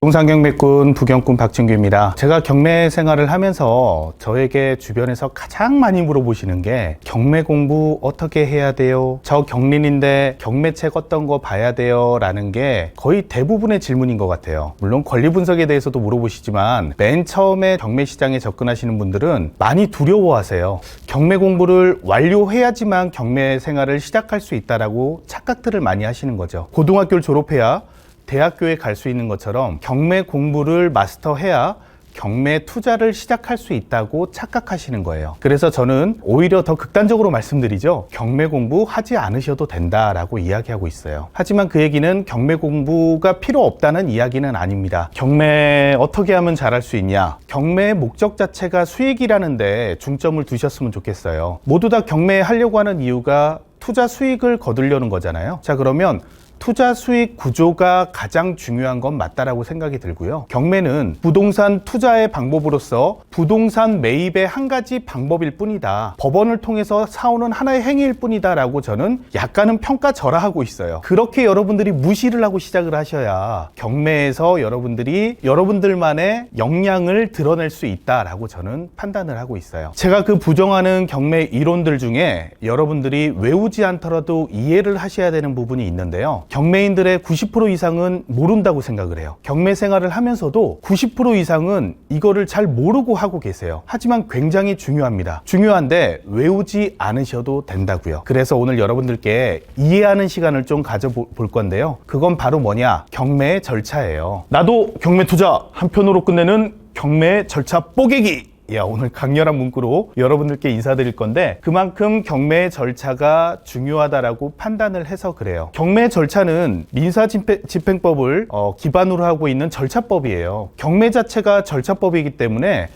홍상경매꾼 부경꾼 박진규입니다. 제가 경매 생활을 하면서 저에게 주변에서 가장 많이 물어보시는 게 경매 공부 어떻게 해야 돼요? 저 경린인데 경매책 어떤 거 봐야 돼요? 라는 게 거의 대부분의 질문인 것 같아요. 물론 권리 분석에 대해서도 물어보시지만 맨 처음에 경매 시장에 접근하시는 분들은 많이 두려워하세요. 경매 공부를 완료해야지만 경매 생활을 시작할 수 있다라고 착각들을 많이 하시는 거죠. 고등학교를 졸업해야 대학교에 갈 수 있는 것처럼 경매 공부를 마스터해야 경매 투자를 시작할 수 있다고 착각하시는 거예요. 그래서 저는 오히려 더 극단적으로 말씀드리죠. 경매 공부 하지 않으셔도 된다라고 이야기하고 있어요. 하지만 그 얘기는 경매 공부가 필요 없다는 이야기는 아닙니다. 경매 어떻게 하면 잘할 수 있냐? 경매의 목적 자체가 수익이라는 데 중점을 두셨으면 좋겠어요. 모두 다 경매하려고 하는 이유가 투자 수익을 거두려는 거잖아요. 자, 그러면 투자 수익 구조가 가장 중요한 건 맞다라고 생각이 들고요. 경매는 부동산 투자의 방법으로서 부동산 매입의 한 가지 방법일 뿐이다. 법원을 통해서 사오는 하나의 행위일 뿐이다 라고 저는 약간은 평가절하하고 있어요. 그렇게 여러분들이 무시를 하고 시작을 하셔야 경매에서 여러분들만의 역량을 드러낼 수 있다라고 저는 판단을 하고 있어요. 제가 그 부정하는 경매 이론들 중에 여러분들이 외우지 않더라도 이해를 하셔야 되는 부분이 있는데요. 경매인들의 90% 이상은 모른다고 생각을 해요. 경매 생활을 하면서도 90% 이상은 이거를 잘 모르고 하고 계세요. 하지만 굉장히 중요합니다. 중요한데 외우지 않으셔도 된다고요. 그래서 오늘 여러분들께 이해하는 시간을 좀 가져볼 건데요. 그건 바로 뭐냐? 경매의 절차예요. 나도 경매 투자 한편으로 끝내는 경매의 절차 뽀개기! 오늘 강렬한 문구로 여러분들께 인사드릴 건데 그만큼 경매 절차가 중요하다라고 판단을 해서 그래요. 경매 절차는 민사집행법을 기반으로 하고 있는 절차법이에요. 경매 자체가 절차법이기 때문에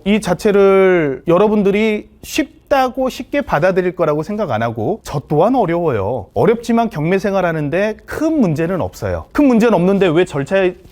이 자체를 여러분들이 쉽다고 쉽게 받아들일 거라고 생각 안 하고 저 또한 어려워요. 어렵지만 경매 생활하는데 큰 문제는 없어요. 큰 문제는 없는데 왜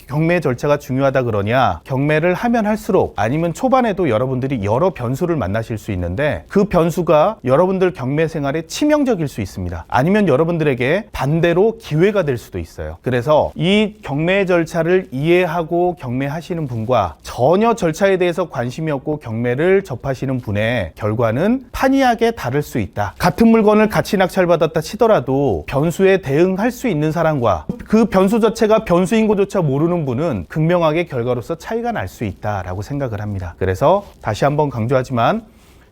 경매 절차가 중요하다 그러냐? 경매를 하면 할수록 아니면 초반에도 여러분들이 여러 변수를 만나실 수 있는데 그 변수가 여러분들 경매 생활에 치명적일 수 있습니다. 아니면 여러분들에게 반대로 기회가 될 수도 있어요. 그래서 이 경매 절차를 이해하고 경매하시는 분과 전혀 절차에 대해서 관심이 없고 경매를 접하시는 분의 결과는 판이하게 다를 수 있다. 같은 물건을 같이 낙찰받았다 치더라도 변수에 대응할 수 있는 사람과 그 변수 자체가 변수인 것조차 모르는 분은 극명하게 결과로서 차이가 날 수 있다라고 생각을 합니다. 그래서 다시 한번 강조하지만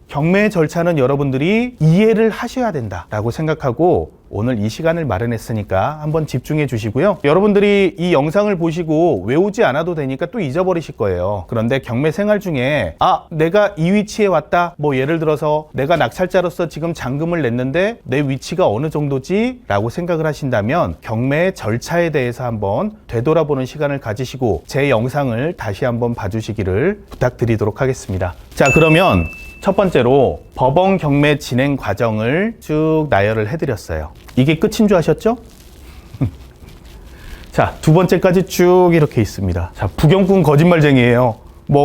경매 절차는 여러분들이 이해를 하셔야 된다라고 생각하고 오늘 이 시간을 마련했으니까 한번 집중해 주시고요. 여러분들이 이 영상을 보시고 외우지 않아도 되니까 또 잊어버리실 거예요. 그런데 경매 생활 중에 내가 이 위치에 왔다. 예를 들어서 내가 낙찰자로서 지금 잔금을 냈는데 내 위치가 어느 정도지? 라고 생각을 하신다면 경매 절차에 대해서 한번 되돌아보는 시간을 가지시고 제 영상을 다시 한번 봐주시기를 부탁드리도록 하겠습니다. 자, 그러면 첫 번째로 법원 경매 진행 과정을 쭉 나열을 해드렸어요. 이게 끝인 줄 아셨죠? 자, 두 번째까지 쭉 이렇게 있습니다. 자, 부경꾼 거짓말쟁이에요.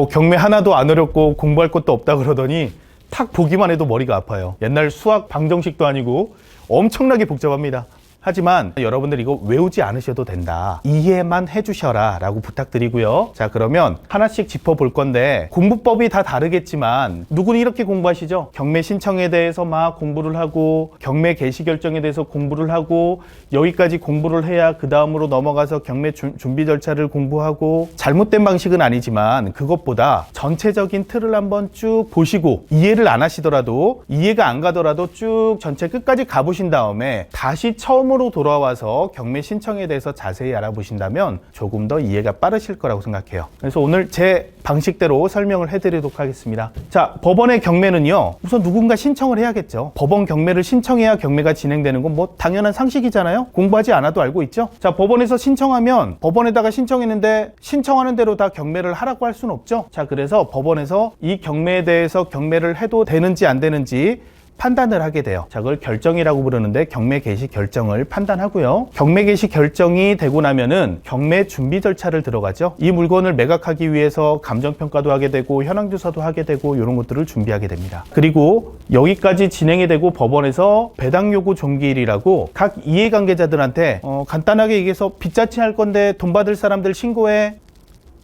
경매 하나도 안 어렵고 공부할 것도 없다 그러더니 탁 보기만 해도 머리가 아파요. 옛날 수학 방정식도 아니고 엄청나게 복잡합니다. 하지만 여러분들 이거 외우지 않으셔도 된다. 이해만 해주셔라 라고 부탁드리고요. 자, 그러면 하나씩 짚어볼 건데 공부법이 다 다르겠지만 누구는 이렇게 공부하시죠? 경매 신청에 대해서 막 공부를 하고 경매 개시 결정에 대해서 공부를 하고 여기까지 공부를 해야 그 다음으로 넘어가서 경매 준비 절차를 공부하고 잘못된 방식은 아니지만 그것보다 전체적인 틀을 한번 쭉 보시고 이해를 안 하시더라도 이해가 안 가더라도 쭉 전체 끝까지 가보신 다음에 다시 처음으로 돌아와서 경매 신청에 대해서 자세히 알아보신다면 조금 더 이해가 빠르실 거라고 생각해요. 그래서 오늘 제 방식대로 설명을 해드리도록 하겠습니다. 자, 법원의 경매는요, 우선 누군가 신청을 해야겠죠. 법원 경매를 신청해야 경매가 진행되는 건 당연한 상식이잖아요. 공부하지 않아도 알고 있죠. 자, 법원에서 신청하면 법원에다가 신청했는데 신청하는 대로 다 경매를 하라고 할 수는 없죠. 자, 그래서 법원에서 이 경매에 대해서 경매를 해도 되는지 안 되는지 판단을 하게 돼요. 자, 그걸 결정이라고 부르는데 경매 개시 결정을 판단하고요. 경매 개시 결정이 되고 나면은 경매 준비 절차를 들어가죠. 이 물건을 매각하기 위해서 감정평가도 하게 되고 현황조사도 하게 되고 이런 것들을 준비하게 됩니다. 그리고 여기까지 진행이 되고 법원에서 배당 요구 종기일이라고 각 이해관계자들한테 간단하게 얘기해서 빚자치 할 건데 돈 받을 사람들 신고해.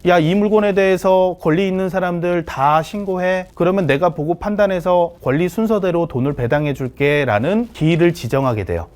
야, 이 물건에 대해서 권리 있는 사람들 다 신고해. 그러면 내가 보고 판단해서 권리 순서대로 돈을 배당해 줄게 라는 기일을 지정하게 돼요.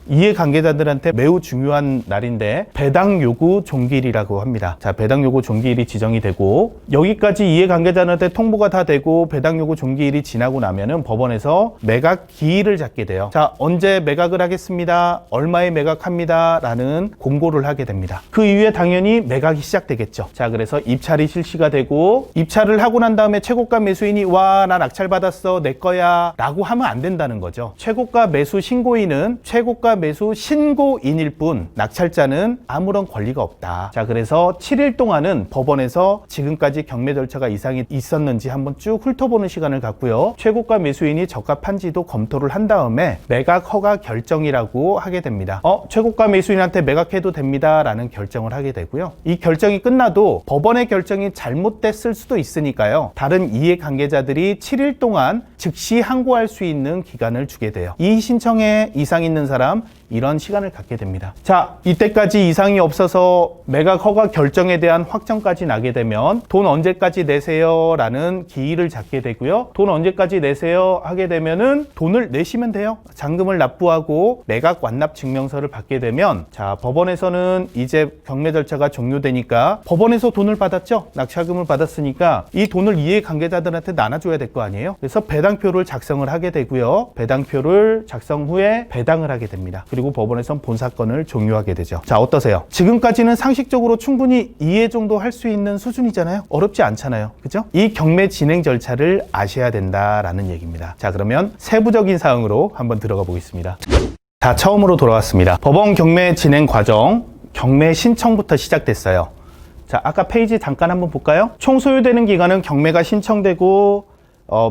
이해관계자들한테 매우 중요한 날인데 배당 요구 종기일이라고 합니다. 자, 배당 요구 종기일이 지정이 되고 여기까지 이해관계자한테 통보가 다 되고 배당 요구 종기일이 지나고 나면은 법원에서 매각 기일을 잡게 돼요. 자, 언제 매각을 하겠습니다. 얼마에 매각합니다. 라는 공고를 하게 됩니다. 그 이후에 당연히 매각이 시작되겠죠. 자, 그래서 입찰이 실시가 되고 입찰을 하고 난 다음에 최고가 매수인이 와, 나 낙찰 받았어. 내 거야. 라고 하면 안 된다는 거죠. 최고가 매수 신고인은 최고가 매수 신고인일 뿐 낙찰자는 아무런 권리가 없다. 자, 그래서 7일 동안은 법원에서 지금까지 경매 절차가 이상이 있었는지 한번 쭉 훑어보는 시간을 갖고요. 최고가 매수인이 적합한지도 검토를 한 다음에 매각 허가 결정이라고 하게 됩니다. 최고가 매수인한테 매각해도 됩니다. 라는 결정을 하게 되고요. 이 결정이 끝나도 법원의 결정이 잘못됐을 수도 있으니까요. 다른 이해관계자들이 7일 동안 즉시 항고할 수 있는 기간을 주게 돼요. 이 신청에 이상 있는 사람 이런 시간을 갖게 됩니다. 자, 이때까지 이상이 없어서 매각 허가 결정에 대한 확정까지 나게 되면 돈 언제까지 내세요? 라는 기일을 잡게 되고요. 돈 언제까지 내세요? 하게 되면은 돈을 내시면 돼요. 잔금을 납부하고 매각 완납 증명서를 받게 되면 자, 법원에서는 이제 경매 절차가 종료되니까 법원에서 돈을 받았죠? 낙찰금을 받았으니까 이 돈을 이해관계자들한테 나눠줘야 될 거 아니에요? 그래서 배당표를 작성을 하게 되고요. 배당표를 작성 후에 배당을 하게 됩니다. 그리고 법원에선 본사건을 종료하게 되죠. 자, 어떠세요? 지금까지는 상식적으로 충분히 이해 정도 할 수 있는 수준이잖아요. 어렵지 않잖아요. 그죠? 이 경매 진행 절차를 아셔야 된다라는 얘기입니다. 자, 그러면 세부적인 사항으로 한번 들어가 보겠습니다. 자, 처음으로 돌아왔습니다. 법원 경매 진행 과정, 경매 신청부터 시작됐어요. 자, 아까 페이지 잠깐 한번 볼까요? 총 소요되는 기간은 경매가 신청되고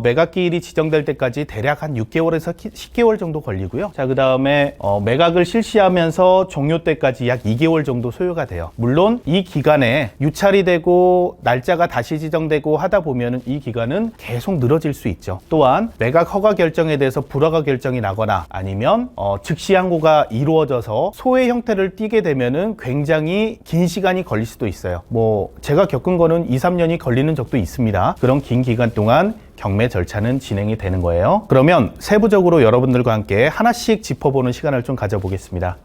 매각기일이 지정될 때까지 대략 한 6개월에서 10개월 정도 걸리고요. 자, 그 다음에 매각을 실시하면서 종료 때까지 약 2개월 정도 소요가 돼요. 물론 이 기간에 유찰이 되고 날짜가 다시 지정되고 하다 보면은 이 기간은 계속 늘어질 수 있죠. 또한 매각 허가 결정에 대해서 불허가 결정이 나거나 아니면 즉시 항고가 이루어져서 소외 형태를 띠게 되면은 굉장히 긴 시간이 걸릴 수도 있어요. 뭐 제가 겪은 거는 2, 3년이 걸리는 적도 있습니다. 그런 긴 기간 동안 경매 절차는 진행이 되는 거예요. 그러면 세부적으로 여러분들과 함께 하나씩 짚어보는 시간을 좀 가져보겠습니다.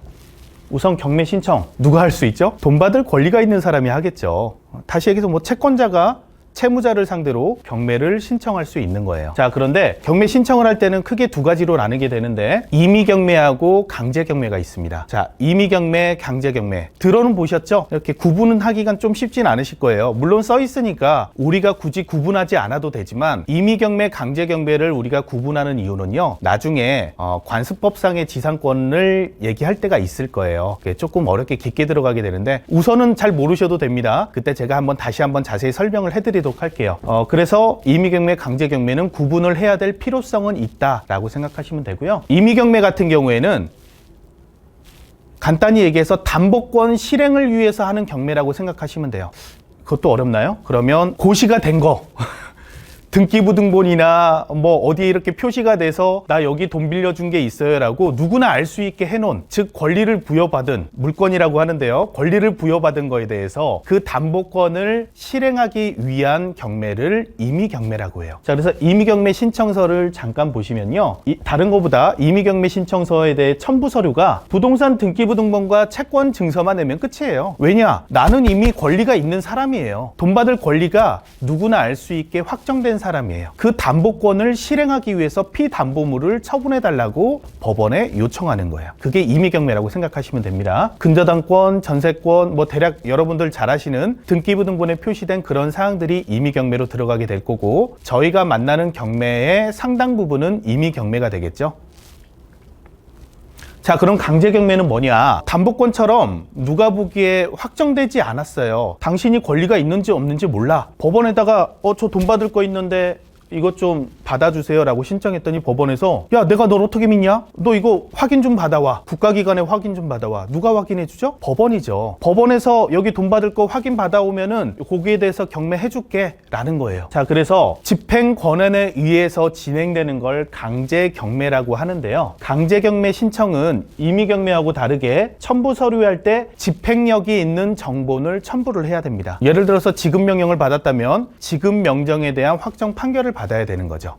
우선 경매 신청 누가 할 수 있죠? 돈 받을 권리가 있는 사람이 하겠죠. 다시 얘기해서 뭐 채권자가 채무자를 상대로 경매를 신청할 수 있는 거예요. 자, 그런데 경매 신청을 할 때는 크게 두 가지로 나누게 되는데 임의 경매하고 강제 경매가 있습니다. 자, 임의 경매, 강제 경매 들어는 보셨죠? 이렇게 구분은 하기가 좀 쉽진 않으실 거예요. 물론 써 있으니까 우리가 굳이 구분하지 않아도 되지만 임의 경매, 강제 경매를 우리가 구분하는 이유는요. 나중에 관습법상의 지상권을 얘기할 때가 있을 거예요. 조금 어렵게 깊게 들어가게 되는데 우선은 잘 모르셔도 됩니다. 그때 제가 다시 한번 자세히 설명을 해드리도록 할게요. 그래서 임의경매, 강제경매는 구분을 해야 될 필요성은 있다라고 생각하시면 되고요. 임의경매 같은 경우에는 간단히 얘기해서 담보권 실행을 위해서 하는 경매라고 생각하시면 돼요. 그것도 어렵나요? 그러면 고시가 된 거 등기부등본이나 뭐 어디에 이렇게 표시가 돼서 나 여기 돈 빌려준 게 있어요 라고 누구나 알 수 있게 해놓은, 즉 권리를 부여받은 물건이라고 하는데요. 권리를 부여받은 거에 대해서 그 담보권을 실행하기 위한 경매를 임의경매라고 해요. 자, 그래서 임의경매 신청서를 잠깐 보시면요. 다른 거보다 임의경매 신청서에 대해 첨부 서류가 부동산 등기부등본과 채권 증서만 내면 끝이에요. 왜냐? 나는 이미 권리가 있는 사람이에요. 돈 받을 권리가 누구나 알 수 있게 확정된 사람이에요. 그 담보권을 실행하기 위해서 피담보물을 처분해달라고 법원에 요청하는 거예요. 그게 임의경매라고 생각하시면 됩니다. 근저당권, 전세권, 뭐 대략 여러분들 잘 아시는 등기부등본에 표시된 그런 사항들이 임의경매로 들어가게 될 거고, 저희가 만나는 경매의 상당 부분은 임의경매가 되겠죠. 자, 그럼 강제경매는 뭐냐? 담보권처럼 누가 보기에 확정되지 않았어요. 당신이 권리가 있는지 없는지 몰라. 법원에다가 저 돈 받을 거 있는데 이것 좀 받아주세요라고 신청했더니 법원에서 야, 내가 널 어떻게 믿냐? 너 이거 확인 좀 받아와. 국가기관에 확인 좀 받아와. 누가 확인해주죠? 법원이죠. 법원에서 여기 돈 받을 거 확인 받아오면은 거기에 대해서 경매해줄게 라는 거예요. 자, 그래서 집행권한에 의해서 진행되는 걸 강제경매라고 하는데요. 강제경매 신청은 임의경매하고 다르게 첨부 서류할 때 집행력이 있는 정보를 첨부를 해야 됩니다. 예를 들어서 지급명령을 받았다면 지급명령에 대한 확정 판결을 받아야 되는 거죠.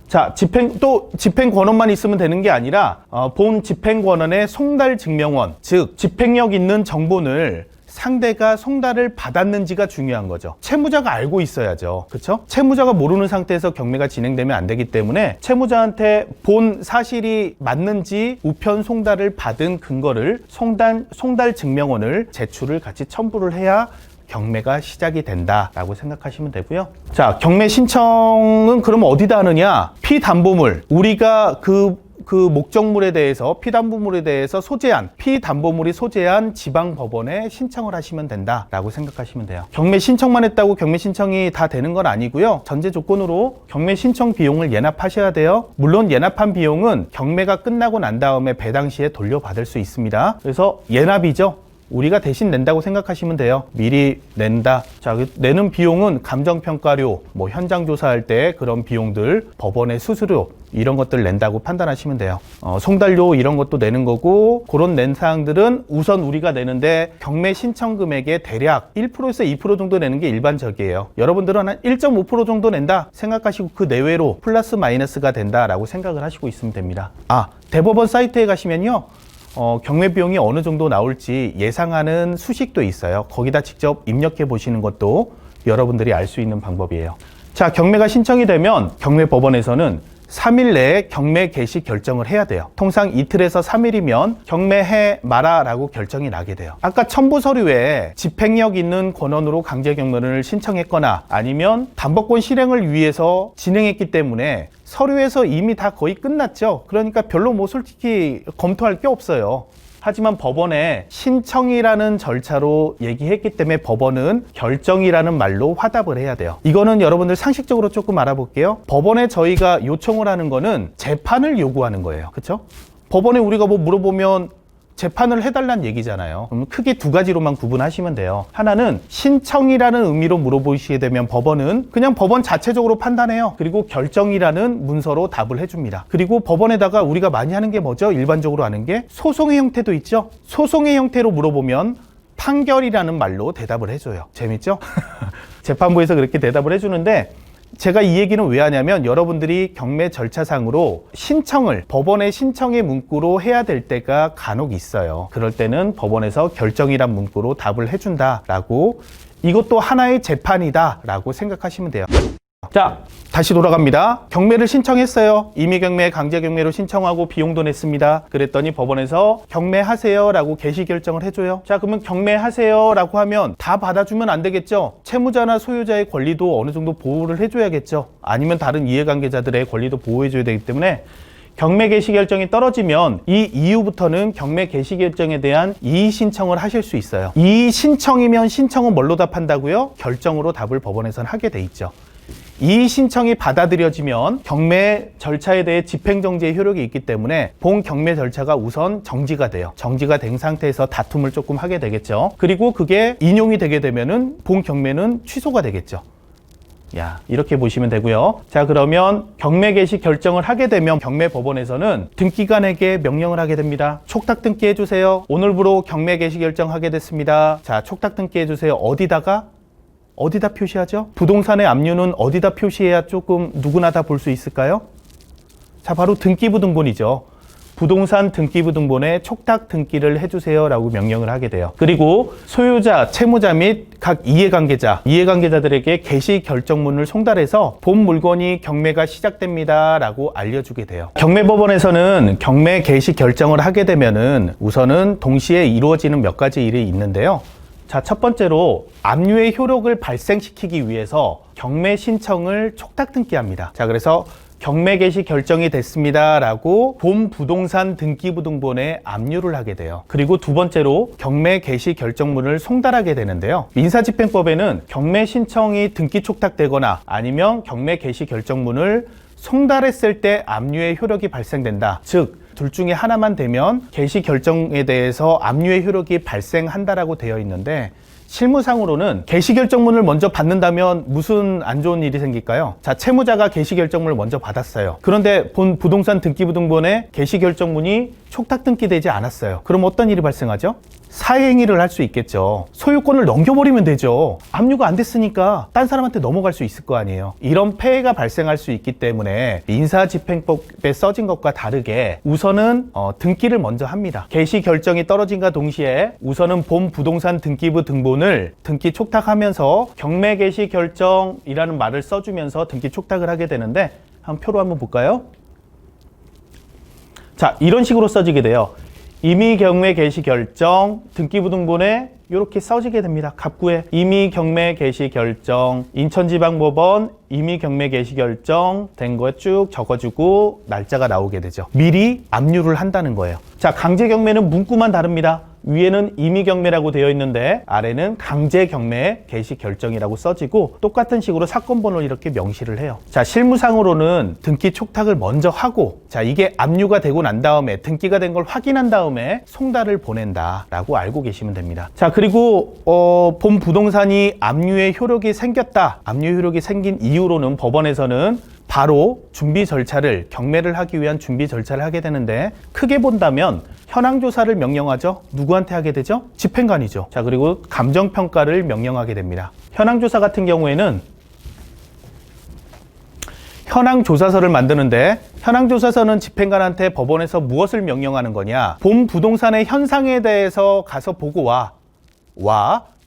자, 집행권한만 있으면 되는 게 아니라 본 집행권한의 송달증명원, 즉 집행력 있는 정보를 상대가 송달을 받았는지가 중요한 거죠. 채무자가 알고 있어야죠. 그렇죠? 채무자가 모르는 상태에서 경매가 진행되면 안 되기 때문에 채무자한테 본 사실이 맞는지 우편 송달을 받은 근거를 송달 증명원을 제출을 같이 첨부를 해야 경매가 시작이 된다라고 생각하시면 되고요. 자, 경매 신청은 그럼 어디다 하느냐? 피담보물, 우리가 그 목적물에 대해서 피담보물에 대해서 피담보물이 소재한 지방법원에 신청을 하시면 된다라고 생각하시면 돼요. 경매 신청만 했다고 경매 신청이 다 되는 건 아니고요. 전제 조건으로 경매 신청 비용을 예납하셔야 돼요. 물론 예납한 비용은 경매가 끝나고 난 다음에 배당 시에 돌려받을 수 있습니다. 그래서 예납이죠. 우리가 대신 낸다고 생각하시면 돼요. 미리 낸다. 자, 내는 비용은 감정평가료, 현장 조사할 때 그런 비용들, 법원의 수수료 이런 것들 낸다고 판단하시면 돼요. 송달료 이런 것도 내는 거고, 그런 낸 사항들은 우선 우리가 내는데 경매 신청 금액의 대략 1%에서 2% 정도 내는 게 일반적이에요. 여러분들은 한 1.5% 정도 낸다 생각하시고 그 내외로 플러스 마이너스가 된다라고 생각을 하시고 있으면 됩니다. 대법원 사이트에 가시면요. 경매 비용이 어느 정도 나올지 예상하는 수식도 있어요. 거기다 직접 입력해 보시는 것도 여러분들이 알 수 있는 방법이에요. 자, 경매가 신청이 되면 경매법원에서는 3일 내에 경매 개시 결정을 해야 돼요. 통상 이틀에서 3일이면 경매해 마라라고 결정이 나게 돼요. 아까 첨부 서류에 집행력 있는 권한으로 강제 경매를 신청했거나 아니면 담보권 실행을 위해서 진행했기 때문에 서류에서 이미 다 거의 끝났죠. 그러니까 별로 솔직히 검토할 게 없어요. 하지만 법원에 신청이라는 절차로 얘기했기 때문에 법원은 결정이라는 말로 화답을 해야 돼요. 이거는 여러분들 상식적으로 조금 알아볼게요. 법원에 저희가 요청을 하는 거는 재판을 요구하는 거예요. 그렇죠? 법원에 우리가 물어보면 재판을 해달라는 얘기잖아요. 그럼 크게 두 가지로만 구분하시면 돼요. 하나는 신청이라는 의미로 물어보시게 되면 법원은 그냥 법원 자체적으로 판단해요. 그리고 결정이라는 문서로 답을 해줍니다. 그리고 법원에다가 우리가 많이 하는 게 뭐죠? 일반적으로 하는 게 소송의 형태도 있죠. 소송의 형태로 물어보면 판결이라는 말로 대답을 해줘요. 재밌죠? 재판부에서 그렇게 대답을 해주는데, 제가 이 얘기는 왜 하냐면 여러분들이 경매 절차상으로 신청을 법원의 신청의 문구로 해야 될 때가 간혹 있어요. 그럴 때는 법원에서 결정이란 문구로 답을 해준다라고, 이것도 하나의 재판이다라고 생각하시면 돼요. 자, 다시 돌아갑니다. 경매를 신청했어요. 임의경매, 강제경매로 신청하고 비용도 냈습니다. 그랬더니 법원에서 경매하세요 라고 개시 결정을 해줘요. 자, 그러면 경매하세요 라고 하면 다 받아주면 안 되겠죠. 채무자나 소유자의 권리도 어느 정도 보호를 해줘야겠죠. 아니면 다른 이해관계자들의 권리도 보호해줘야 되기 때문에 경매 개시 결정이 떨어지면 이 이후부터는 경매 개시 결정에 대한 이의 신청을 하실 수 있어요. 이의 신청이면 신청은 뭘로 답한다고요? 결정으로 답을 법원에서는 하게 돼 있죠. 이 신청이 받아들여지면 경매 절차에 대해 집행정지의 효력이 있기 때문에 본 경매 절차가 우선 정지가 돼요. 정지가 된 상태에서 다툼을 조금 하게 되겠죠. 그리고 그게 인용이 되게 되면은 본 경매는 취소가 되겠죠. 이렇게 보시면 되고요. 자, 그러면 경매 개시 결정을 하게 되면 경매법원에서는 등기관에게 명령을 하게 됩니다. 촉탁 등기해 주세요. 오늘부로 경매 개시 결정하게 됐습니다. 자, 촉탁 등기해 주세요. 어디다 표시하죠? 부동산의 압류는 어디다 표시해야 조금 누구나 다 볼 수 있을까요? 자, 바로 등기부등본이죠. 부동산 등기부등본에 촉탁 등기를 해주세요 라고 명령을 하게 돼요. 그리고 소유자, 채무자 및 각 이해관계자들에게 개시 결정문을 송달해서 본 물건이 경매가 시작됩니다 라고 알려주게 돼요. 경매법원에서는 경매 개시 결정을 하게 되면은 우선은 동시에 이루어지는 몇 가지 일이 있는데요. 자, 첫 번째로 압류의 효력을 발생시키기 위해서 경매 신청을 촉탁 등기합니다. 자, 그래서 경매 개시 결정이 됐습니다 라고 본부동산 등기부등본에 압류를 하게 돼요. 그리고 두 번째로 경매 개시 결정문을 송달하게 되는데요. 민사집행법에는 경매 신청이 등기 촉탁되거나 아니면 경매 개시 결정문을 송달했을 때 압류의 효력이 발생된다. 즉 둘 중에 하나만 되면 개시 결정에 대해서 압류의 효력이 발생한다라고 되어 있는데, 실무상으로는 개시결정문을 먼저 받는다면 무슨 안 좋은 일이 생길까요? 자, 채무자가 개시결정문을 먼저 받았어요. 그런데 본 부동산 등기부등본에 개시결정문이 촉탁 등기되지 않았어요. 그럼 어떤 일이 발생하죠? 사행위를 할 수 있겠죠. 소유권을 넘겨버리면 되죠. 압류가 안 됐으니까 딴 사람한테 넘어갈 수 있을 거 아니에요. 이런 폐해가 발생할 수 있기 때문에 민사집행법에 써진 것과 다르게 우선은 등기를 먼저 합니다. 개시 결정이 떨어진과 동시에 우선은 본 부동산 등기부 등본을 등기 촉탁하면서 경매 개시 결정이라는 말을 써주면서 등기 촉탁을 하게 되는데, 표로 한번 볼까요? 자, 이런 식으로 써지게 돼요. 임의 경매 개시 결정 등기부등본에 이렇게 써지게 됩니다. 갑구에 임의 경매 개시 결정, 인천지방법원 임의 경매 개시 결정 된 거 쭉 적어주고 날짜가 나오게 되죠. 미리 압류를 한다는 거예요. 자, 강제 경매는 문구만 다릅니다. 위에는 임의 경매라고 되어 있는데 아래는 강제 경매 개시 결정이라고 써지고, 똑같은 식으로 사건 번호를 이렇게 명시를 해요. 자, 실무상으로는 등기 촉탁을 먼저 하고, 자, 이게 압류가 되고 난 다음에 등기가 된 걸 확인한 다음에 송달을 보낸다라고 알고 계시면 됩니다. 자, 그리고 본 부동산이 압류의 효력이 생겼다. 압류 효력이 생긴 이후로는 법원에서는 바로 준비 절차를, 경매를 하기 위한 준비 절차를 하게 되는데, 크게 본다면 현황조사를 명령하죠. 누구한테 하게 되죠? 집행관이죠. 자, 그리고 감정평가를 명령하게 됩니다. 현황조사 같은 경우에는 현황조사서를 만드는데, 현황조사서는 집행관한테 법원에서 무엇을 명령하는 거냐? 본 부동산의 현상에 대해서 가서 보고 와.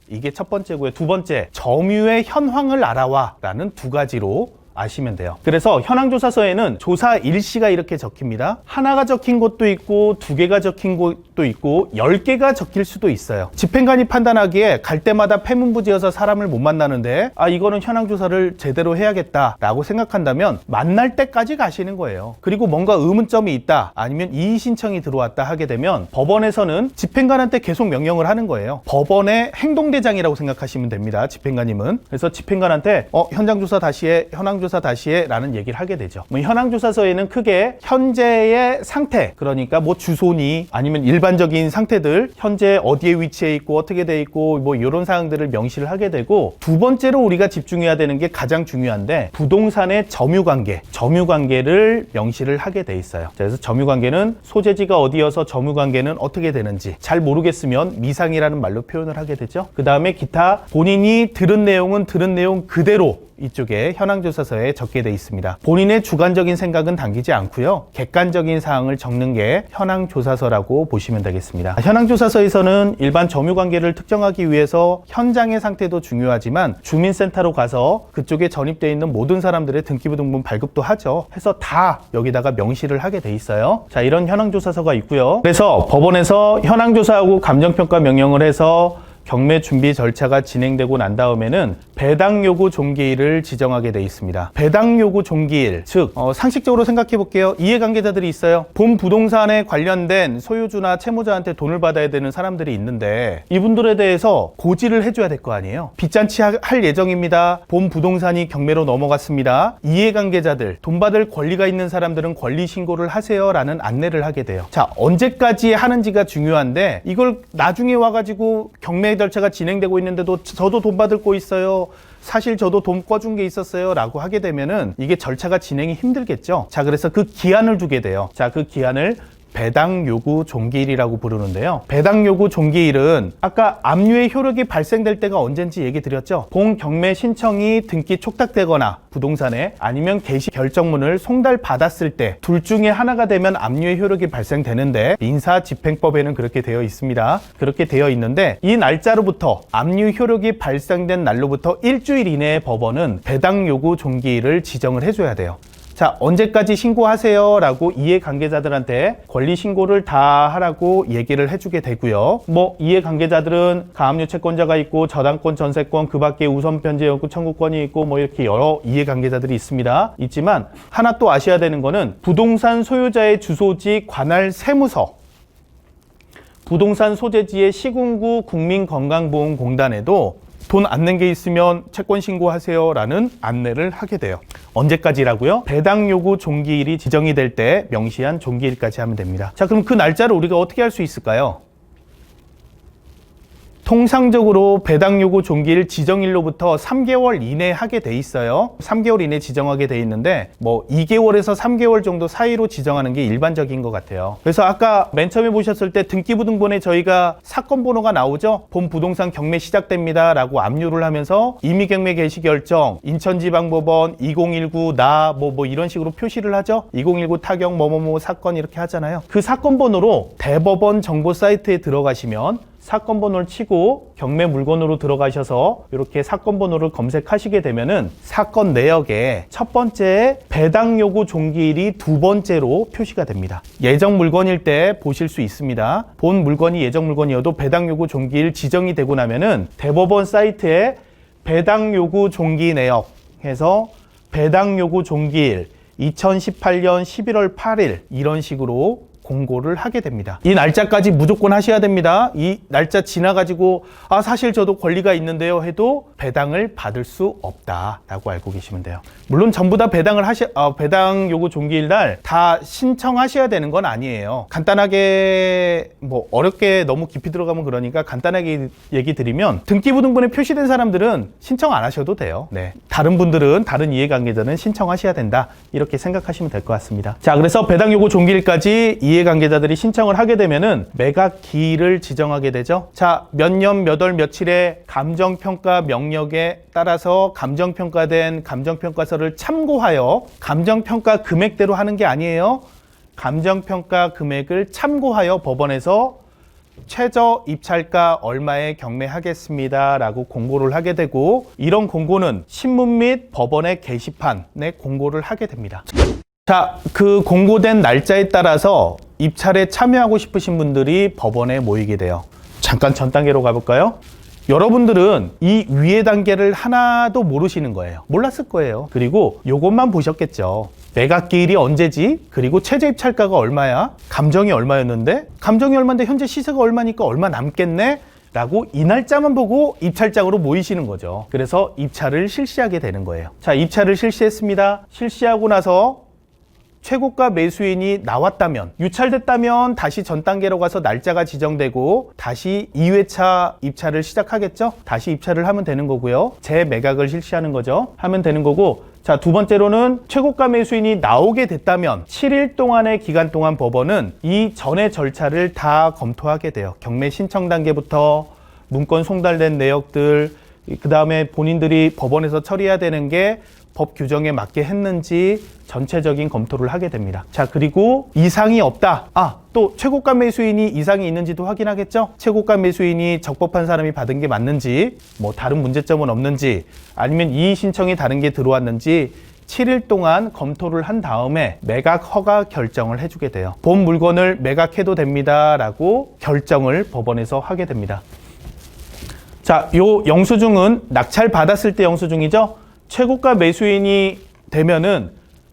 이게 첫 번째고요. 두 번째, 점유의 현황을 알아와 라는 두 가지로 아시면 돼요. 그래서 현황조사서에는 조사 일시가 이렇게 적힙니다. 하나가 적힌 곳도 있고, 두 개가 적힌 곳도 있고, 10개가 적힐 수도 있어요. 집행관이 판단하기에 갈 때마다 패문부지여서 사람을 못 만나는데, 이거는 현황조사를 제대로 해야겠다라고 생각한다면 만날 때까지 가시는 거예요. 그리고 뭔가 의문점이 있다, 아니면 이의 신청이 들어왔다 하게 되면 법원에서는 집행관한테 계속 명령을 하는 거예요. 법원의 행동대장이라고 생각하시면 됩니다. 집행관님은. 그래서 집행관한테 현장조사 다시 해, 현황조사 다시 해 라는 얘기를 하게 되죠. 현황조사서에는 크게 현재의 상태, 그러니까 주소니 아니면 일반적인 상태들, 현재 어디에 위치해 있고 어떻게 돼 있고 이런 사항들을 명시를 하게 되고, 두 번째로 우리가 집중해야 되는 게 가장 중요한데, 부동산의 점유관계를 명시를 하게 돼 있어요. 그래서 점유관계는 소재지가 어디여서 점유관계는 어떻게 되는지, 잘 모르겠으면 미상이라는 말로 표현을 하게 되죠. 그 다음에 기타, 본인이 들은 내용은 들은 내용 그대로 이쪽에 현황조사서에 적게 돼 있습니다. 본인의 주관적인 생각은 담기지 않고요. 객관적인 사항을 적는 게 현황조사서라고 보시면 되겠습니다. 현황조사서에서는 일반 점유관계를 특정하기 위해서 현장의 상태도 중요하지만 주민센터로 가서 그쪽에 전입되어 있는 모든 사람들의 등기부등본 발급도 하죠. 해서 다 여기다가 명시를 하게 돼 있어요. 자, 이런 현황조사서가 있고요. 그래서 법원에서 현황조사하고 감정평가 명령을 해서 경매 준비 절차가 진행되고 난 다음에는 배당 요구 종기일을 지정하게 돼 있습니다. 배당 요구 종기일, 즉 상식적으로 생각해 볼게요. 이해관계자들이 있어요. 본 부동산에 관련된 소유주나 채무자한테 돈을 받아야 되는 사람들이 있는데, 이분들에 대해서 고지를 해줘야 될 거 아니에요. 빚잔치 할 예정입니다. 본 부동산이 경매로 넘어갔습니다. 이해관계자들, 돈 받을 권리가 있는 사람들은 권리 신고를 하세요 라는 안내를 하게 돼요. 자, 언제까지 하는지가 중요한데, 이걸 나중에 와가지고 경매 절차가 진행되고 있는데도 저도 돈 받을 거 있어요, 사실 저도 돈 꿔준 게 있었어요 라고 하게 되면은 이게 절차가 진행이 힘들겠죠. 자, 그래서 그 기한을 두게 돼요. 자, 그 기한을 배당 요구 종기일이라고 부르는데요. 배당 요구 종기일은 아까 압류의 효력이 발생될 때가 언젠지 얘기 드렸죠. 본 경매 신청이 등기 촉탁되거나 부동산에, 아니면 개시 결정문을 송달받았을 때, 둘 중에 하나가 되면 압류의 효력이 발생되는데, 민사집행법에는 그렇게 되어 있습니다. 그렇게 되어 있는데, 이 날짜로부터, 압류 효력이 발생된 날로부터 일주일 이내에 법원은 배당 요구 종기일을 지정을 해줘야 돼요. 자, 언제까지 신고하세요 라고 이해관계자들한테 권리 신고를 다 하라고 얘기를 해주게 되고요. 뭐 이해관계자들은 가압류 채권자가 있고 저당권, 전세권, 그 밖에 우선 변제 요구 청구권이 있고 뭐 이렇게 여러 이해관계자들이 있지만 하나 또 아셔야 되는 거는 부동산 소유자의 주소지 관할 세무서, 부동산 소재지의 시군구 국민건강보험공단에도 돈 안 낸 게 있으면 채권 신고하세요 라는 안내를 하게 돼요. 언제까지라고요? 배당 요구 종기일이 지정이 될 때 명시한 종기일까지 하면 됩니다. 자, 그럼 그 날짜를 우리가 어떻게 할 수 있을까요? 통상적으로 배당 요구 종기일 지정일로부터 3개월 이내에 하게 돼 있어요. 3개월 이내 지정하게 돼 있는데 뭐 2개월에서 3개월 정도 사이로 지정하는 게 일반적인 것 같아요. 그래서 아까 맨 처음에 보셨을 때 등기부등본에 저희가 사건 번호가 나오죠. 본 부동산 경매 시작됩니다 라고 압류를 하면서 임의경매 개시 결정, 인천지방법원 2019 나 뭐 이런 식으로 표시를 하죠. 2019 타격 뭐뭐뭐 사건 이렇게 하잖아요. 그 사건 번호로 대법원 정보 사이트에 들어가시면 사건 번호를 치고 경매 물건으로 들어가셔서 이렇게 사건 번호를 검색하시게 되면은 사건 내역에 첫 번째 배당 요구 종기일이 두 번째로 표시가 됩니다. 예정 물건일 때 보실 수 있습니다. 본 물건이 예정 물건이어도 배당 요구 종기일 지정이 되고 나면은 대법원 사이트에 배당 요구 종기 내역 해서 배당 요구 종기일 2018년 11월 8일 이런 식으로 공고를 하게 됩니다. 이 날짜까지 무조건 하셔야 됩니다. 이 날짜 지나가지고 사실 저도 권리가 있는데요 해도 배당을 받을 수 없다라고 알고 계시면 돼요. 물론 전부 다 배당 요구 종기일 날 다 신청하셔야 되는 건 아니에요. 간단하게 뭐 어렵게 너무 깊이 들어가면 그러니까 간단하게 얘기 드리면 등기부등본에 표시된 사람들은 신청 안 하셔도 돼요. 네. 다른 분들은 다른 이해관계자는 신청하셔야 된다 이렇게 생각하시면 될 것 같습니다. 자, 그래서 배당 요구 종기일까지 이해관계자들이 신청을 하게 되면은 매각 기일을 지정하게 되죠. 자, 몇 년, 몇 월, 며칠에 감정평가 명령에 따라서 감정평가된 감정평가서를 참고하여 감정평가 금액대로 하는 게 아니에요. 감정평가 금액을 참고하여 법원에서 최저 입찰가 얼마에 경매하겠습니다 라고 공고를 하게 되고 이런 공고는 신문 및 법원의 게시판에 공고를 하게 됩니다. 자, 그 공고된 날짜에 따라서 입찰에 참여하고 싶으신 분들이 법원에 모이게 돼요. 잠깐 전 단계로 가볼까요? 여러분들은 이 위에 단계를 하나도 모르시는 거예요. 몰랐을 거예요. 그리고 요것만 보셨겠죠. 매각기일이 언제지? 그리고 최저 입찰가가 얼마야? 감정이 얼마였는데? 감정이 얼마인데 현재 시세가 얼마니까 얼마 남겠네? 라고 이 날짜만 보고 입찰장으로 모이시는 거죠. 그래서 입찰을 실시하게 되는 거예요. 자, 입찰을 실시했습니다. 실시하고 나서 최고가 매수인이 나왔다면, 유찰됐다면 다시 전 단계로 가서 날짜가 지정되고 다시 2회차 입찰을 시작하겠죠? 다시 입찰을 하면 되는 거고요. 재매각을 실시하는 거죠. 하면 되는 거고, 자, 두 번째로는 최고가 매수인이 나오게 됐다면 7일 동안의 기간 동안 법원은 이 전의 절차를 다 검토하게 돼요. 경매 신청 단계부터 문건 송달된 내역들, 그 다음에 본인들이 법원에서 처리해야 되는 게 법 규정에 맞게 했는지 전체적인 검토를 하게 됩니다. 자, 그리고 이상이 없다. 또 최고가 매수인이 이상이 있는지도 확인하겠죠? 최고가 매수인이 적법한 사람이 받은 게 맞는지, 뭐 다른 문제점은 없는지, 아니면 이의 신청이 다른 게 들어왔는지 7일 동안 검토를 한 다음에 매각 허가 결정을 해주게 돼요. 본 물건을 매각해도 됩니다 라고 결정을 법원에서 하게 됩니다. 자, 요 영수증은 낙찰 받았을 때 영수증이죠. 최고가 매수인이 되면은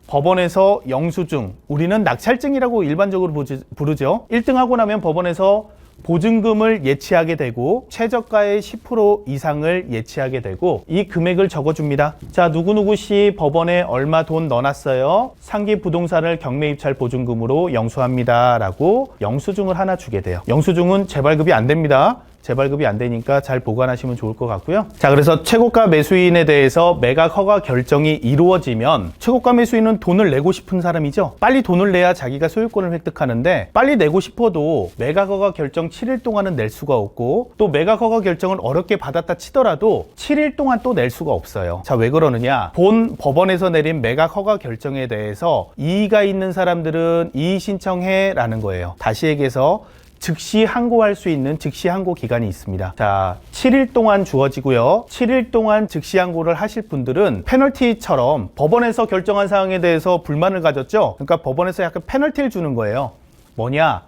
법원에서 영수증, 우리는 낙찰증이라고 일반적으로 부르죠. 1등하고 나면 법원에서 보증금을 예치하게 되고 최저가의 10% 이상을 예치하게 되고 이 금액을 적어줍니다. 자, 누구누구 씨 법원에 얼마 돈 넣어놨어요. 상기 부동산을 경매 입찰 보증금으로 영수합니다 라고 영수증을 하나 주게 돼요. 영수증은 재발급이 안 됩니다. 재발급이 안 되니까 잘 보관하시면 좋을 것 같고요. 자, 그래서 최고가 매수인에 대해서 매각 허가 결정이 이루어지면 최고가 매수인은 돈을 내고 싶은 사람이죠. 빨리 돈을 내야 자기가 소유권을 획득하는데 빨리 내고 싶어도 매각 허가 결정 7일 동안은 낼 수가 없고 또 매각 허가 결정을 어렵게 받았다 치더라도 7일 동안 또 낼 수가 없어요. 자, 왜 그러느냐? 본 법원에서 내린 매각 허가 결정에 대해서 이의가 있는 사람들은 이의 신청해 라는 거예요. 다시 얘기해서 즉시 항고할 수 있는 즉시 항고 기간이 있습니다. 자, 7일 동안 주어지고요. 7일 동안 즉시 항고를 하실 분들은 페널티처럼 법원에서 결정한 사항에 대해서 불만을 가졌죠. 그러니까 법원에서 약간 페널티를 주는 거예요. 뭐냐?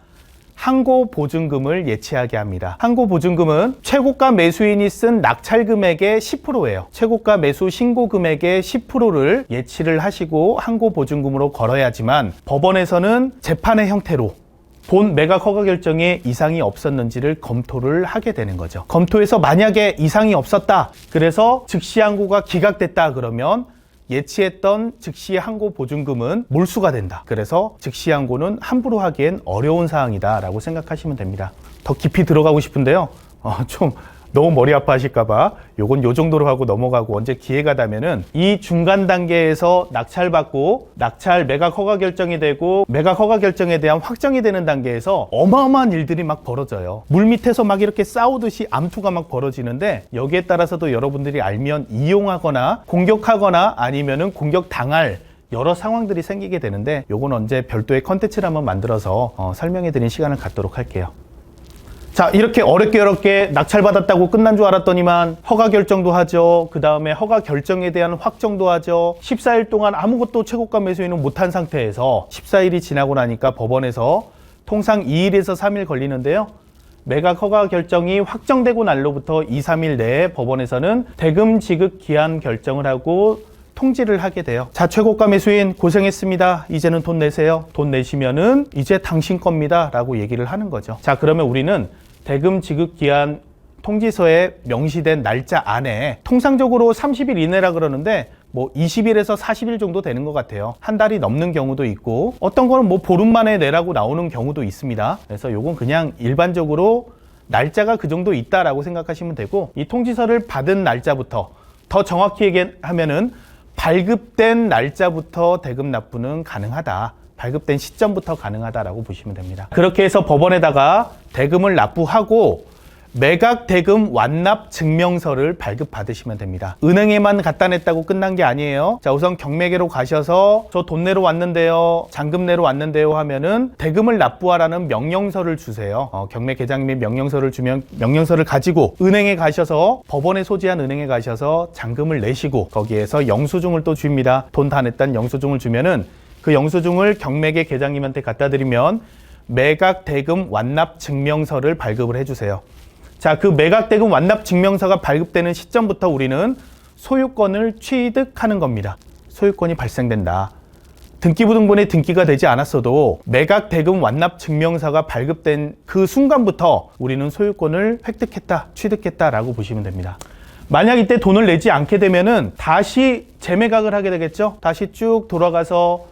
항고 보증금을 예치하게 합니다. 항고 보증금은 최고가 매수인이 쓴 낙찰 금액의 10%예요. 최고가 매수 신고 금액의 10%를 예치를 하시고 항고 보증금으로 걸어야지만 법원에서는 재판의 형태로 본 매각 허가 결정에 이상이 없었는지를 검토를 하게 되는 거죠. 검토해서 만약에 이상이 없었다, 그래서 즉시 항고가 기각됐다 그러면 예치했던 즉시 항고 보증금은 몰수가 된다. 그래서 즉시 항고는 함부로 하기엔 어려운 사항이다 라고 생각하시면 됩니다. 더 깊이 들어가고 싶은데요, 좀 너무 머리 아파하실까봐 요건 요 정도로 하고 넘어가고, 언제 기회가 되면은 이 중간 단계에서 낙찰받고 낙찰 매각 허가 결정이 되고 매각 허가 결정에 대한 확정이 되는 단계에서 어마어마한 일들이 막 벌어져요. 물 밑에서 막 이렇게 싸우듯이 암투가 막 벌어지는데, 여기에 따라서도 여러분들이 알면 이용하거나 공격하거나 아니면은 공격당할 여러 상황들이 생기게 되는데, 요건 언제 별도의 컨텐츠를 한번 만들어서 설명해 드리는 시간을 갖도록 할게요. 자, 이렇게 어렵게 낙찰받았다고 끝난 줄 알았더니만 허가 결정도 하죠. 그 다음에 허가 결정에 대한 확정도 하죠. 14일 동안 아무것도 최고가 매수인은 못한 상태에서 14일이 지나고 나니까 법원에서 통상 2일에서 3일 걸리는데요. 매각 허가 결정이 확정되고 날로부터 2, 3일 내에 법원에서는 대금 지급 기한 결정을 하고 통지를 하게 돼요. 자, 최고가 매수인 고생했습니다. 이제는 돈 내세요. 돈 내시면은 이제 당신 겁니다 라고 얘기를 하는 거죠. 자, 그러면 우리는 대금 지급 기한 통지서에 명시된 날짜 안에, 통상적으로 30일 이내라 그러는데 뭐 20일에서 40일 정도 되는 것 같아요. 한 달이 넘는 경우도 있고, 어떤 거는 뭐 보름 만에 내라고 나오는 경우도 있습니다. 그래서 요건 그냥 일반적으로 날짜가 그 정도 있다라고 생각하시면 되고, 이 통지서를 받은 날짜부터, 더 정확히 얘기하면은 발급된 날짜부터 대금 납부는 가능하다. 발급된 시점부터 가능하다라고 보시면 됩니다. 그렇게 해서 법원에다가 대금을 납부하고 매각 대금 완납 증명서를 발급받으시면 됩니다. 은행에만 갖다 냈다고 끝난 게 아니에요. 자, 우선 경매계로 가셔서 저 돈 내러 왔는데요, 잔금 내러 왔는데요 하면은 대금을 납부하라는 명령서를 주세요. 경매계장님이 명령서를 주면 명령서를 가지고 은행에 가셔서, 법원에 소지한 은행에 가셔서 잔금을 내시고, 거기에서 영수증을 또 줍니다. 돈 다 냈다는 영수증을 주면은 그 영수증을 경매계 계장님한테 갖다 드리면 매각 대금 완납 증명서를 발급을 해주세요. 자, 그 매각 대금 완납 증명서가 발급되는 시점부터 우리는 소유권을 취득하는 겁니다. 소유권이 발생된다. 등기부등본에 등기가 되지 않았어도 매각 대금 완납 증명서가 발급된 그 순간부터 우리는 소유권을 획득했다, 취득했다라고 보시면 됩니다. 만약 이때 돈을 내지 않게 되면은 다시 재매각을 하게 되겠죠. 다시 쭉 돌아가서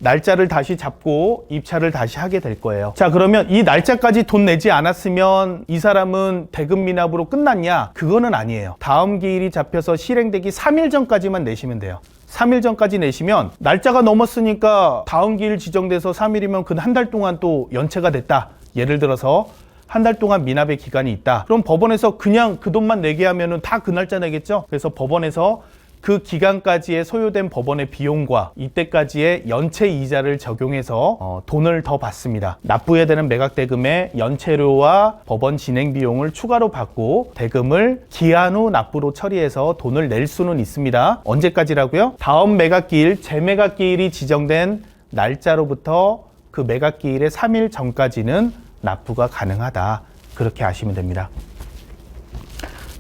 날짜를 다시 잡고 입찰을 다시 하게 될 거예요. 자, 그러면 이 날짜까지 돈 내지 않았으면 이 사람은 대금 미납으로 끝났냐? 그거는 아니에요. 다음 기일이 잡혀서 실행되기 3일 전까지만 내시면 돼요. 3일 전까지 내시면 날짜가 넘었으니까 다음 기일 지정돼서 3일이면 그 한 달 동안 또 연체가 됐다. 예를 들어서 한 달 동안 미납의 기간이 있다. 그럼 법원에서 그냥 그 돈만 내게 하면은 다 그 날짜 내겠죠? 그래서 법원에서 그 기간까지의 소요된 법원의 비용과 이때까지의 연체 이자를 적용해서 돈을 더 받습니다. 납부해야 되는 매각 대금의 연체료와 법원 진행 비용을 추가로 받고 대금을 기한 후 납부로 처리해서 돈을 낼 수는 있습니다. 언제까지라고요? 다음 매각기일, 재매각기일이 지정된 날짜로부터 그 매각기일의 3일 전까지는 납부가 가능하다. 그렇게 아시면 됩니다.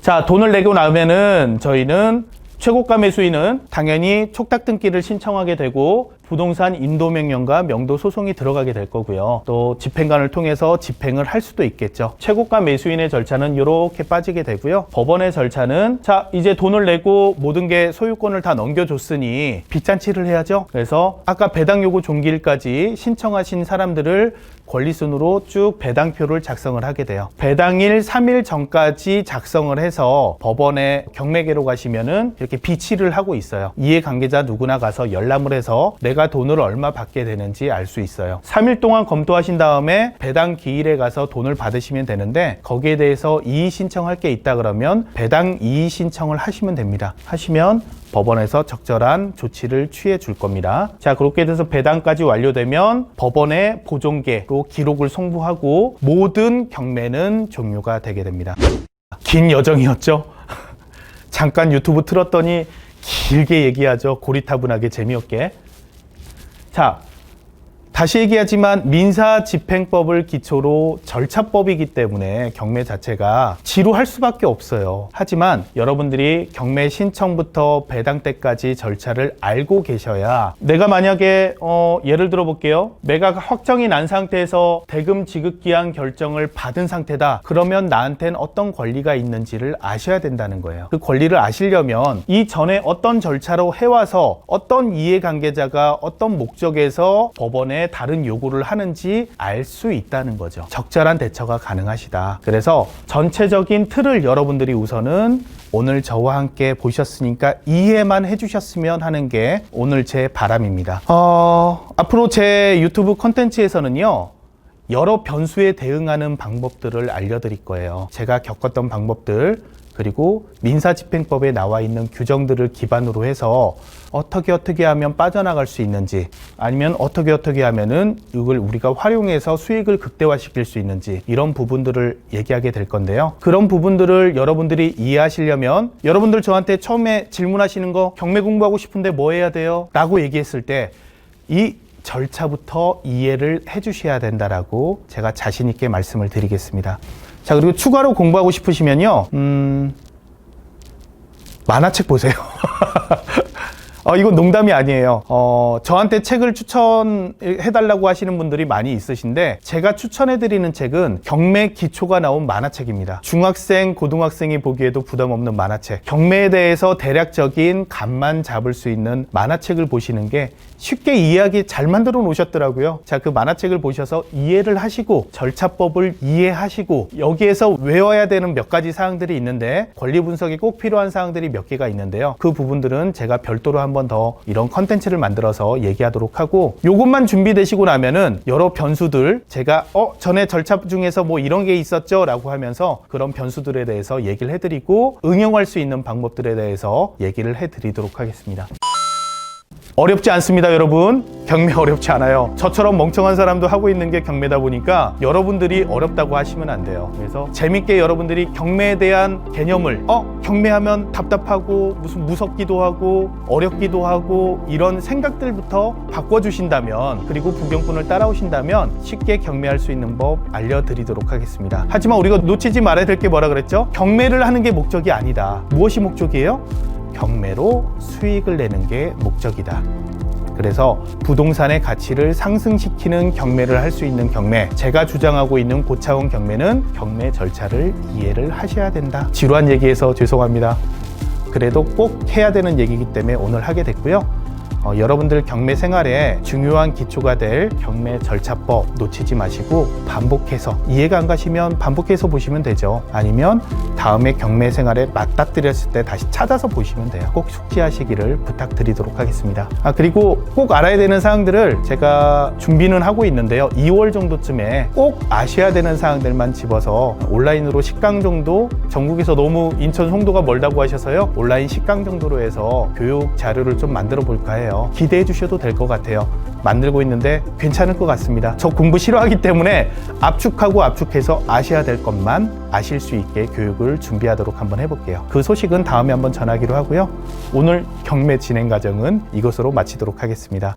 자, 돈을 내고 나면은 저희는 최고가 매수인은 당연히 촉탁 등기를 신청하게 되고 부동산 인도명령과 명도 소송이 들어가게 될 거고요. 또 집행관을 통해서 집행을 할 수도 있겠죠. 최고가 매수인의 절차는 이렇게 빠지게 되고요. 법원의 절차는, 자, 이제 돈을 내고 모든 게 소유권을 다 넘겨줬으니 빚잔치를 해야죠. 그래서 아까 배당 요구 종기일까지 신청하신 사람들을 권리순으로 쭉 배당표를 작성을 하게 돼요. 배당일 3일 전까지 작성을 해서 법원에 경매계로 가시면은 이렇게 비치를 하고 있어요. 이해관계자 누구나 가서 열람을 해서 내가 내가 돈을 얼마 받게 되는지 알 수 있어요. 3일 동안 검토하신 다음에 배당 기일에 가서 돈을 받으시면 되는데, 거기에 대해서 이의 신청할 게 있다 그러면 배당 이의 신청을 하시면 됩니다. 하시면 법원에서 적절한 조치를 취해 줄 겁니다. 자, 그렇게 돼서 배당까지 완료되면 법원에 보존계로 기록을 송부하고 모든 경매는 종료가 되게 됩니다. 긴 여정이었죠? 잠깐 유튜브 틀었더니 길게 얘기하죠. 고리타분하게 재미없게. 자, 다시 얘기하지만 민사집행법을 기초로 절차법이기 때문에 경매 자체가 지루할 수밖에 없어요. 하지만 여러분들이 경매 신청부터 배당 때까지 절차를 알고 계셔야, 내가 만약에 예를 들어 볼게요. 매각 확정이 난 상태에서 대금 지급기한 결정을 받은 상태다. 그러면 나한텐 어떤 권리가 있는지를 아셔야 된다는 거예요. 그 권리를 아시려면 이 전에 어떤 절차로 해와서 어떤 이해관계자가 어떤 목적에서 법원에 다른 요구를 하는지 알 수 있다는 거죠. 적절한 대처가 가능하시다. 그래서 전체적인 틀을 여러분들이 우선은 오늘 저와 함께 보셨으니까 이해만 해주셨으면 하는 게 오늘 제 바람입니다. 앞으로 제 유튜브 콘텐츠에서는요, 여러 변수에 대응하는 방법들을 알려드릴 거예요. 제가 겪었던 방법들, 그리고 민사집행법에 나와 있는 규정들을 기반으로 해서 어떻게 하면 빠져나갈 수 있는지, 아니면 어떻게 하면은 이걸 우리가 활용해서 수익을 극대화시킬 수 있는지, 이런 부분들을 얘기하게 될 건데요. 그런 부분들을 여러분들이 이해하시려면, 여러분들 저한테 처음에 질문하시는 거, 경매 공부하고 싶은데 뭐 해야 돼요? 라고 얘기했을 때 이 절차부터 이해를 해 주셔야 된다라고 제가 자신 있게 말씀을 드리겠습니다. 자, 그리고 추가로 공부하고 싶으시면요, 만화책 보세요. 이건 농담이 아니에요. 저한테 책을 추천해달라고 하시는 분들이 많이 있으신데, 제가 추천해드리는 책은 경매 기초가 나온 만화책입니다. 중학생, 고등학생이 보기에도 부담 없는 만화책. 경매에 대해서 대략적인 감만 잡을 수 있는 만화책을 보시는 게 쉽게 이해하기 잘 만들어 놓으셨더라고요. 자, 그 만화책을 보셔서 이해를 하시고, 절차법을 이해하시고, 여기에서 외워야 되는 몇 가지 사항들이 있는데, 권리 분석이 꼭 필요한 사항들이 몇 개가 있는데요. 그 부분들은 제가 별도로 한번 더 이런 컨텐츠를 만들어서 얘기하도록 하고, 요것만 준비되시고 나면은 여러 변수들, 제가 전에 절차 중에서 뭐 이런 게 있었죠? 라고 하면서 그런 변수들에 대해서 얘기를 해드리고, 응용할 수 있는 방법들에 대해서 얘기를 해드리도록 하겠습니다. 어렵지 않습니다, 여러분. 경매 어렵지 않아요. 저처럼 멍청한 사람도 하고 있는 게 경매다 보니까 여러분들이 어렵다고 하시면 안 돼요. 그래서 재밌게 여러분들이 경매에 대한 개념을, 경매하면 답답하고 무슨 무섭기도 하고 어렵기도 하고 이런 생각들부터 바꿔주신다면, 그리고 부경꾼을 따라오신다면 쉽게 경매할 수 있는 법 알려드리도록 하겠습니다. 하지만 우리가 놓치지 말아야 될 게 뭐라 그랬죠? 경매를 하는 게 목적이 아니다. 무엇이 목적이에요? 경매로 수익을 내는 게 목적이다. 그래서 부동산의 가치를 상승시키는 경매를 할 수 있는 경매, 제가 주장하고 있는 고차원 경매는 경매 절차를 이해를 하셔야 된다. 지루한 얘기해서 죄송합니다. 그래도 꼭 해야 되는 얘기이기 때문에 오늘 하게 됐고요. 여러분들 경매 생활에 중요한 기초가 될 경매 절차법 놓치지 마시고, 반복해서, 이해가 안 가시면 반복해서 보시면 되죠. 아니면 다음에 경매 생활에 맞닥뜨렸을 때 다시 찾아서 보시면 돼요. 꼭 숙지하시기를 부탁드리도록 하겠습니다. 그리고 꼭 알아야 되는 사항들을 제가 준비는 하고 있는데요. 2월 정도쯤에 꼭 아셔야 되는 사항들만 집어서 온라인으로 10강 정도, 전국에서 너무 인천 송도가 멀다고 하셔서요, 온라인 10강 정도로 해서 교육 자료를 좀 만들어 볼까 해요. 기대해 주셔도 될 것 같아요. 만들고 있는데 괜찮을 것 같습니다. 저 공부 싫어하기 때문에 압축해서 아셔야 될 것만 아실 수 있게 교육을 준비하도록 한번 해볼게요. 그 소식은 다음에 한번 전하기로 하고요. 오늘 경매 진행 과정은 이것으로 마치도록 하겠습니다.